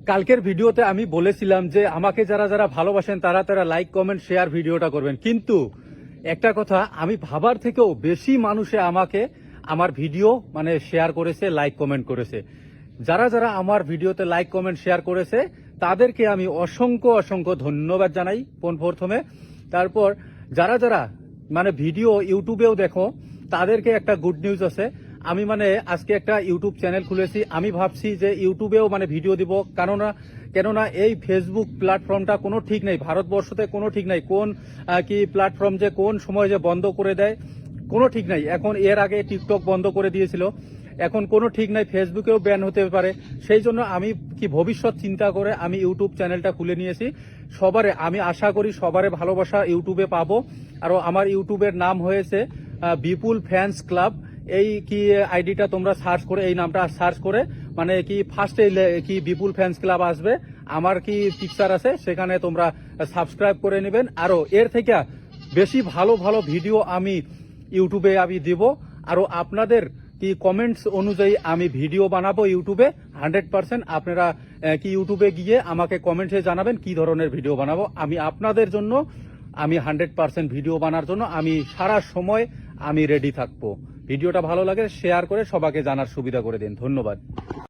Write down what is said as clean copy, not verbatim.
কালকের ভিডিওতে আমি বলেছিলাম যে আমাকে যারা যারা ভালোবাসেন তারা তারা লাইক কমেন্ট শেয়ার ভিডিওটা করবেন, কিন্তু একটা কথা, আমি ভাবার থেকেও বেশি মানুষে আমাকে আমার ভিডিও মানে শেয়ার করেছে, লাইক কমেন্ট করেছে। যারা যারা আমার ভিডিওতে লাইক কমেন্ট শেয়ার করেছে তাদেরকে আমি অসংখ্য অসংখ্য ধন্যবাদ জানাই প্রথমে। তারপর যারা যারা মানে ভিডিও ইউটিউবেও দেখো তাদেরকে একটা গুড নিউজ আছে। আমি মানে আজকে একটা ইউটিউব চ্যানেল খুলেছি। আমি ভাবছি যে ইউটিউবেও মানে ভিডিও দিব, কেননা এই ফেসবুক প্ল্যাটফর্মটা কোনো ঠিক নেই, ভারতবর্ষতে কোনো ঠিক নাই, কোন কি প্ল্যাটফর্ম যে কোন সময় যে বন্ধ করে দেয় কোনো ঠিক নাই। এখন এর আগে টিকটক বন্ধ করে দিয়েছিল, এখন কোনো ঠিক নাই, ফেসবুকেও ব্যান হতে পারে। সেই জন্য আমি কি ভবিষ্যৎ চিন্তা করে আমি ইউটিউব চ্যানেলটা খুলে নিয়েছি। সবারে আমি আশা করি সবারে ভালোবাসা ইউটিউবে পাবো। আর আমার ইউটিউবের নাম হয়েছে বিপুল ফ্যান্স ক্লাব। এই কি আইডিটা তোমরা সার্চ করে, এই নামটা সার্চ করে মানে কি ফার্স্টে কি বিপুল ফ্যান্স ক্লাব আসবে, আমার কি পিকচার আছে, সেখানে তোমরা সাবস্ক্রাইব করে নেবেন। আরো এর থেকে বেশি ভালো ভালো ভিডিও আমি ইউটিউবে আমি দিব। আরো আপনাদের কি কমেন্টস অনুযায়ী আমি ভিডিও বানাবো ইউটিউবে 100%। আপনারা কি ইউটিউবে গিয়ে আমাকে কমেন্টে জানাবেন কি ধরনের ভিডিও বানাবো। আমি আপনাদের জন্য আমি 100% ভিডিও বানার জন্য আমি সারা সময় আমি রেডি থাকবো। ভিডিওটা ভালো লাগে শেয়ার করে সবাইকে জানার সুবিধা করে দিন। ধন্যবাদ।